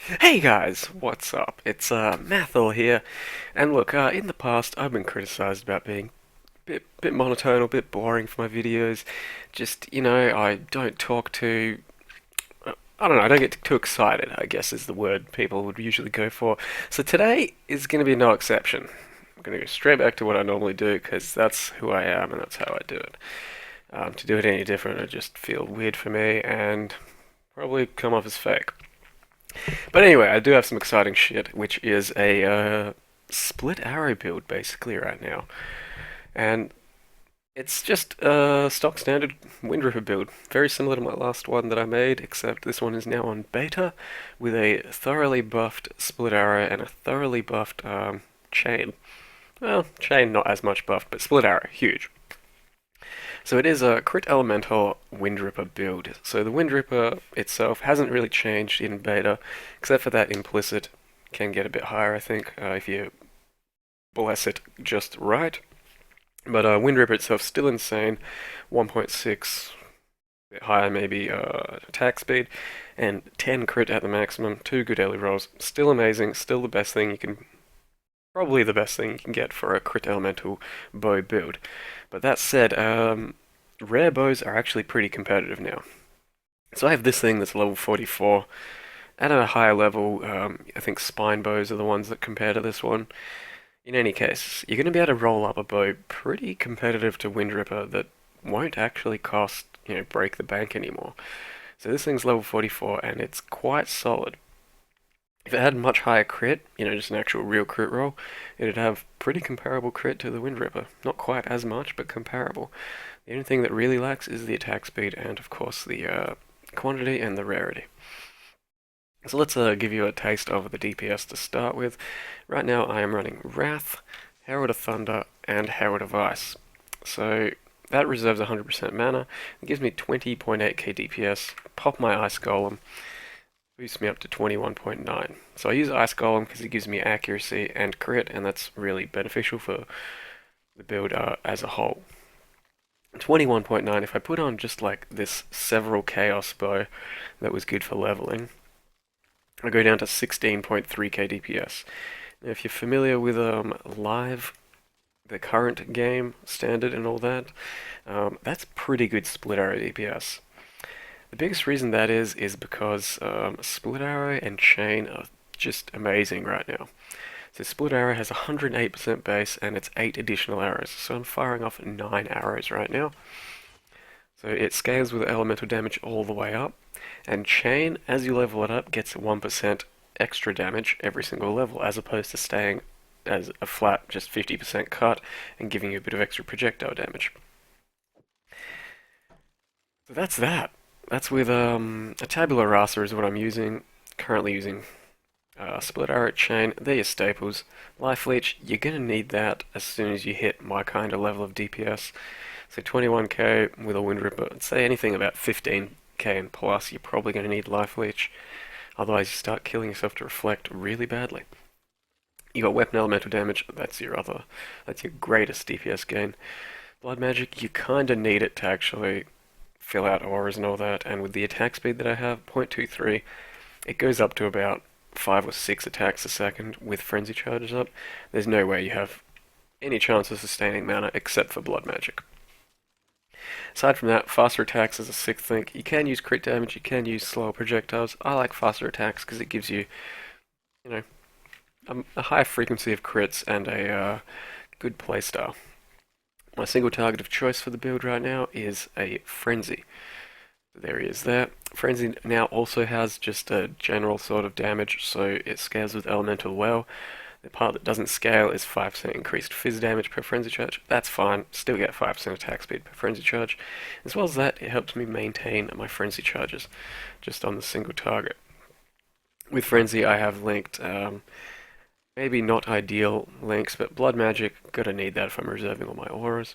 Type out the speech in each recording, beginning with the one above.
Hey guys, what's up? It's Mathil here, and look, in the past I've been criticized about being bit monotone, a bit boring for my videos. Just, I don't talk too, I don't know, I don't get too excited, I guess is the word people would usually go for. So today is going to be no exception. I'm going to go straight back to what I normally do, because that's who I am and that's how I do it. To do it any different would just feel weird for me and probably come off as fake. But anyway, I do have some exciting shit, which is a split arrow build basically right now. And it's just a stock standard Windripper build. Very similar to my last one that I made, except this one is now on beta with a thoroughly buffed split arrow and a thoroughly buffed chain. Well, chain not as much buffed, but split arrow, huge. So it is a crit elemental Windripper build. So the Windripper itself hasn't really changed in beta, except for that implicit can get a bit higher, I think, if you bless it just right. But Windripper itself still insane, 1.6, bit higher maybe attack speed, and 10 crit at the maximum, 2 good early rolls. Still amazing, still the best thing you can, probably the best thing you can get for a crit elemental bow build. But that said, rare bows are actually pretty competitive now. So I have this thing that's level 44. At a higher level, I think spine bows are the ones that compare to this one. In any case, you're going to be able to roll up a bow pretty competitive to Windripper that won't actually cost, break the bank anymore. So this thing's level 44 and it's quite solid. If it had much higher crit, just an actual real crit roll, it'd have pretty comparable crit to the Windripper. Not quite as much, but comparable. The only thing that really lacks is the attack speed and, of course, the quantity and the rarity. So let's give you a taste of the DPS to start with. Right now I am running Wrath, Herald of Thunder, and Herald of Ice. So that reserves 100% mana. It gives me 20.8k DPS. Pop my Ice Golem, boosts me up to 21.9. So I use Ice Golem because it gives me accuracy and crit, and that's really beneficial for the build as a whole. 21.9, if I put on just like this Several Chaos bow that was good for leveling, I go down to 16.3k DPS. Now, if you're familiar with Live, the current game, standard and all that, that's pretty good split arrow DPS. The biggest reason that is because split arrow and chain are just amazing right now. So split arrow has 108% base and it's 8 additional arrows. So I'm firing off 9 arrows right now. So it scales with elemental damage all the way up. And chain, as you level it up, gets 1% extra damage every single level, as opposed to staying as a flat, just 50% cut and giving you a bit of extra projectile damage. So that's that. That's with a tabula rasa is what I'm using. Currently using split arrow chain. They're your staples. Life leech, you're gonna need that as soon as you hit my kind of level of DPS. So 21k with a Windripper. I'd say anything about 15k and plus, you're probably gonna need life leech. Otherwise, you start killing yourself to reflect really badly. You got weapon elemental damage. That's your greatest DPS gain. Blood magic, you kind of need it to actually fill out auras and all that, and with the attack speed that I have, 0.23, it goes up to about 5 or 6 attacks a second with frenzy charges up. There's no way you have any chance of sustaining mana except for blood magic. Aside from that, faster attacks is a sick thing. You can use crit damage, you can use slower projectiles. I like faster attacks because it gives you, you know, a high frequency of crits and a good playstyle. My single target of choice for the build right now is a Frenzy. There he is there. Frenzy now also has just a general sort of damage, so it scales with Elemental well. The part that doesn't scale is 5% increased fizz damage per Frenzy charge. That's fine, still get 5% attack speed per Frenzy charge. As well as that, it helps me maintain my Frenzy charges just on the single target. With Frenzy, I have linked maybe not ideal links, but Blood Magic, gotta need that if I'm reserving all my auras.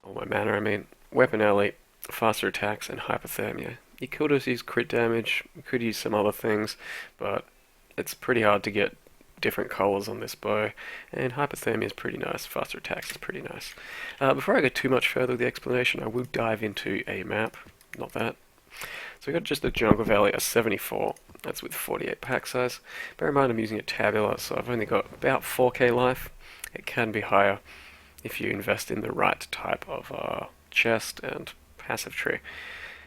All my mana, I mean. Weapon Elite, faster attacks, and Hypothermia. You could just use crit damage, you could use some other things, but it's pretty hard to get different colors on this bow, and Hypothermia is pretty nice, faster attacks is pretty nice. Before I go too much further with the explanation, I will dive into a map, not that. So we got just a Jungle Valley, a 74. That's with 48 pack size. Bear in mind I'm using a tabular, so I've only got about 4k life. It can be higher if you invest in the right type of chest and passive tree.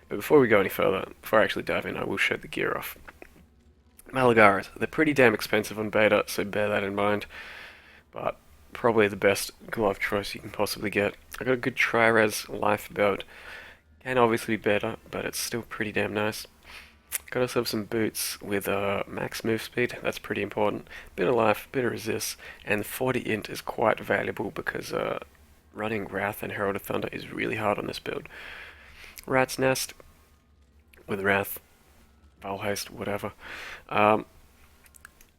But before we go any further, before I actually dive in, I will show the gear off. Malagaras, they're pretty damn expensive on beta, so bear that in mind. But probably the best glove choice you can possibly get. I got a good tri-res life build. Can obviously be better, but it's still pretty damn nice. Got ourselves some boots with max move speed, that's pretty important. Bit of life, bit of resist, and 40 int is quite valuable because running Wrath and Herald of Thunder is really hard on this build. Rat's Nest with Wrath, Val Haste, whatever.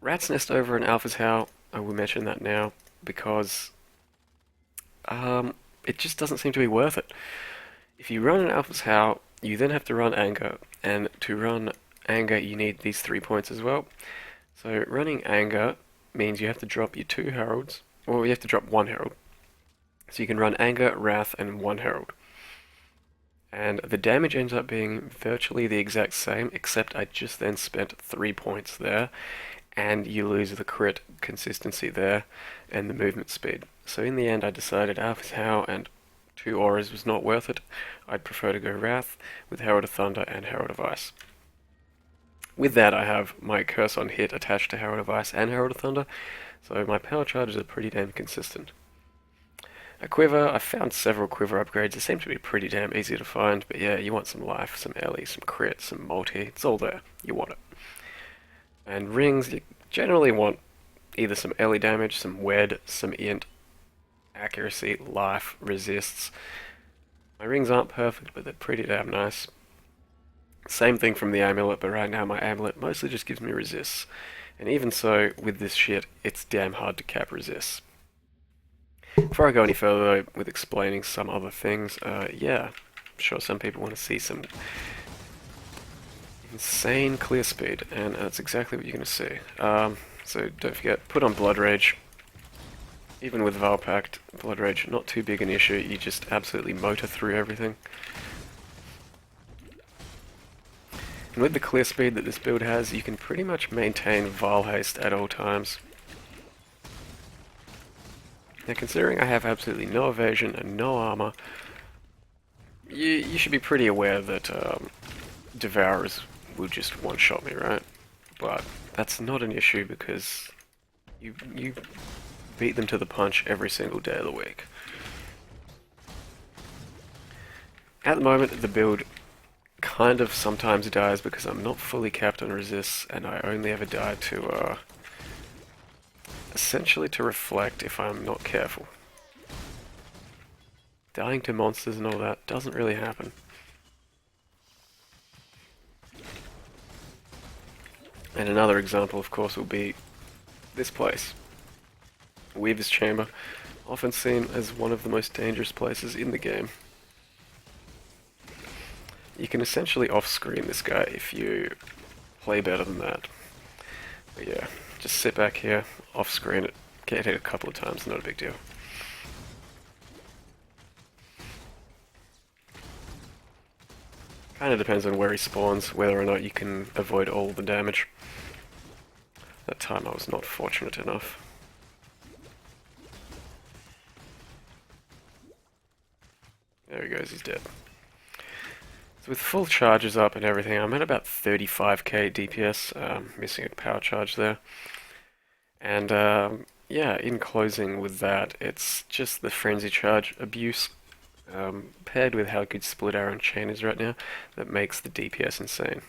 Rat's Nest over in Alpha's Howl, I will mention that now because it just doesn't seem to be worth it. If you run an Alpha's Howl, you then have to run Anger, and to run Anger you need these 3 points as well. So running Anger means you have to drop your 2 Heralds, or you have to drop 1 Herald. So you can run Anger, Wrath, and 1 Herald. And the damage ends up being virtually the exact same, except I just then spent 3 points there, and you lose the crit consistency there, and the movement speed. So in the end I decided Alpha's Howl and 2 auras was not worth it. I'd prefer to go Wrath with Herald of Thunder and Herald of Ice. With that I have my Curse on Hit attached to Herald of Ice and Herald of Thunder, so my power charges are pretty damn consistent. A Quiver, I found several Quiver upgrades. They seem to be pretty damn easy to find, but yeah, you want some life, some Ellie, some crit, some multi. It's all there. You want it. And rings, you generally want either some Ellie damage, some Wed, some Int, accuracy, life, resists. My rings aren't perfect, but they're pretty damn nice. Same thing from the amulet, but right now my amulet mostly just gives me resists. And even so, with this shit, it's damn hard to cap resists. Before I go any further though, with explaining some other things, yeah, I'm sure some people want to see some insane clear speed, and that's exactly what you're going to see. So don't forget, put on Blood Rage. Even with Val Pact, Blood Rage, not too big an issue, you just absolutely motor through everything. And with the clear speed that this build has, you can pretty much maintain Val Haste at all times. Now considering I have absolutely no evasion and no armor, you should be pretty aware that Devourers will just one-shot me, right? But that's not an issue because you beat them to the punch every single day of the week. At the moment, the build kind of sometimes dies because I'm not fully capped on resists, and I only ever die to essentially to reflect if I'm not careful. Dying to monsters and all that doesn't really happen. And another example, of course, will be this place. Weaver's Chamber, often seen as one of the most dangerous places in the game. You can essentially off-screen this guy if you play better than that. But yeah, just sit back here, off-screen it, get hit a couple of times, not a big deal. Kinda depends on where he spawns, whether or not you can avoid all the damage. That time I was not fortunate enough. There he goes, he's dead. So with full charges up and everything, I'm at about 35k DPS, missing a power charge there. And yeah, in closing with that, it's just the frenzy charge abuse, paired with how good Split Arrow and Chain is right now, that makes the DPS insane.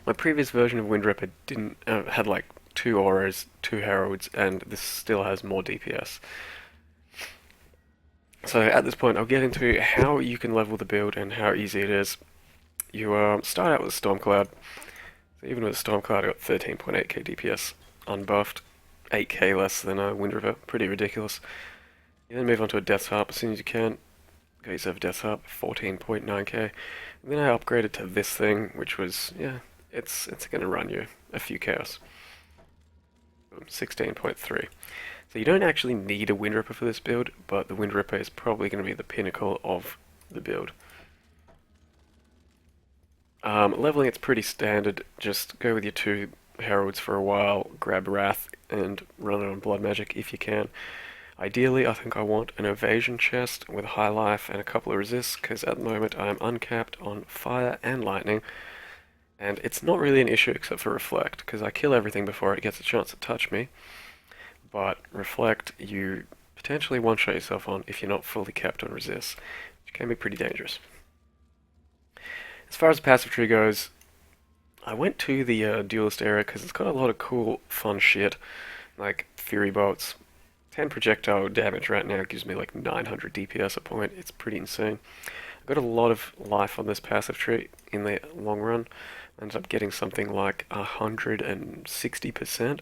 My previous version of Windripper didn't had like 2 auras, 2 heralds, and this still has more DPS. So at this point, I'll get into how you can level the build and how easy it is. You start out with a Stormcloud. So even with a Stormcloud, I got 13.8k DPS, unbuffed, 8k less than a Windripper, pretty ridiculous. You then move on to a Death's Harp as soon as you can. Get yourself a Death's Harp, 14.9k. And then I upgraded to this thing, which was, yeah, it's going to run you a few chaos. 16.3. So you don't actually need a Windripper for this build, but the Windripper is probably going to be the pinnacle of the build. Leveling, it's pretty standard. Just go with your two heralds for a while, grab Wrath, and run it on Blood Magic if you can. Ideally, I think I want an evasion chest with high life and a couple of resists, because at the moment I am uncapped on fire and lightning, and it's not really an issue except for reflect, because I kill everything before it gets a chance to touch me. But reflect, you potentially one-shot yourself on if you're not fully capped on resist, which can be pretty dangerous. As far as the passive tree goes, I went to the duelist area because it's got a lot of cool, fun shit, like Fury Bolts. 10 projectile damage right now gives me like 900 DPS a point. It's pretty insane. I got a lot of life on this passive tree in the long run. I ended up getting something like 160%.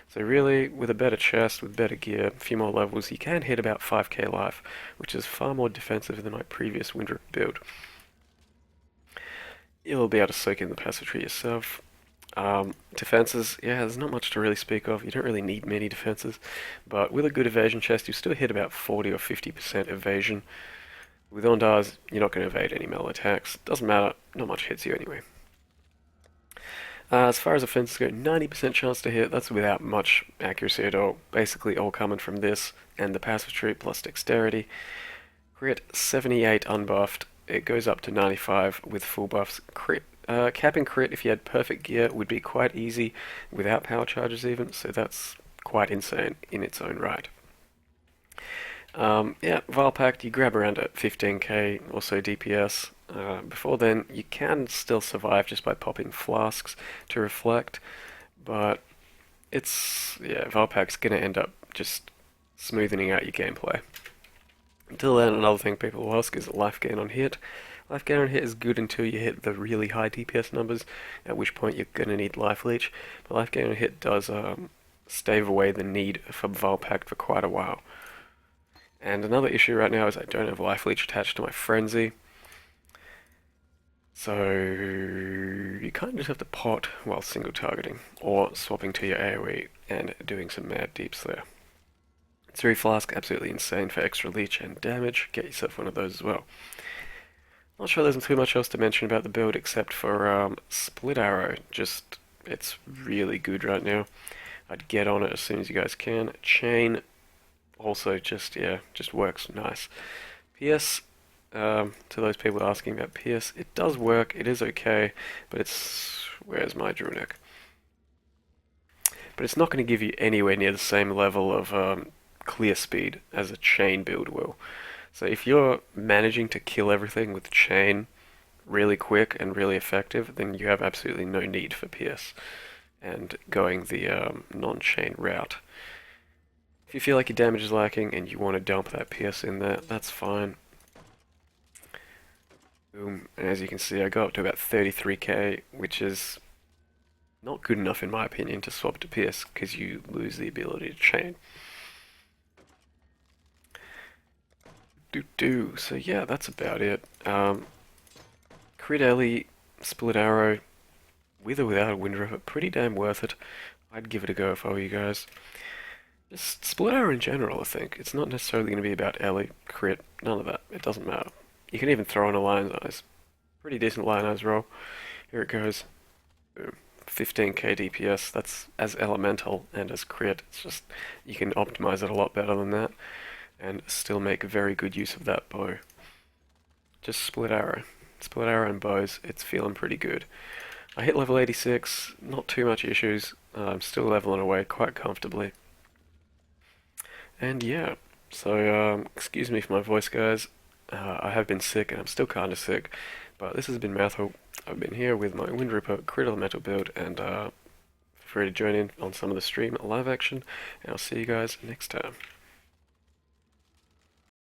So really, with a better chest, with better gear, a few more levels, you can hit about 5k life, which is far more defensive than my previous Windripper build. You'll be able to soak in the passive tree yourself. Defenses, yeah, there's not much to really speak of. You don't really need many defenses, but with a good evasion chest, you still hit about 40 or 50% evasion. With Ondars, you're not going to evade any melee attacks. Doesn't matter, not much hits you anyway. As far as offenses go, 90% chance to hit, that's without much accuracy at all. Basically all coming from this and the passive tree plus dexterity. Crit 78 unbuffed, it goes up to 95 with full buffs. Capping crit if you had perfect gear would be quite easy without power charges even, so that's quite insane in its own right. Yeah, Vile Pact, you grab around at 15k or so DPS. Before then, you can still survive just by popping flasks to reflect, but yeah, Vile Pact's gonna end up just smoothing out your gameplay. Until then, another thing people will ask is life gain on hit. Life gain on hit is good until you hit the really high DPS numbers, at which point you're going to need life leech. But life gain on hit does stave away the need for Vile Pact for quite a while. And another issue right now is I don't have life leech attached to my frenzy. So you kind of just have to pot while single targeting, or swapping to your AoE and doing some mad deeps there. 3 flask, absolutely insane for extra leech and damage. Get yourself one of those as well. Not sure there's too much else to mention about the build except for Split Arrow. Just, it's really good right now. I'd get on it as soon as you guys can. Chain, also just, yeah, just works nice. PS, to those people asking about PS, it does work, it is okay, but it's, where's my Drunic? But it's not going to give you anywhere near the same level of clear speed as a chain build will. So if you're managing to kill everything with chain really quick and really effective, then you have absolutely no need for PS and going the non-chain route. If you feel like your damage is lacking and you want to dump that PS in there, that's fine. Boom, and as you can see I got up to about 33k, which is not good enough in my opinion to swap to PS because you lose the ability to chain. So yeah, that's about it. Crit Ellie, Split Arrow, with or without a Windripper, pretty damn worth it. I'd give it a go if I were you guys. Just Split Arrow in general, I think. It's not necessarily going to be about Ellie, crit, none of that. It doesn't matter. You can even throw in a Lion's Eyes. Pretty decent Lion's Eyes roll. Here it goes. Boom. 15k DPS, that's as elemental and as crit. It's just, you can optimize it a lot better than that and still make very good use of that bow. Just Split Arrow. Split Arrow and bows, it's feeling pretty good. I hit level 86, not too much issues. I'm still leveling away quite comfortably. And yeah, so excuse me for my voice guys. I have been sick and I'm still kinda sick, but this has been Mathel. I've been here with my Windripper crit elemental build and feel free to join in on some of the stream live action and I'll see you guys next time.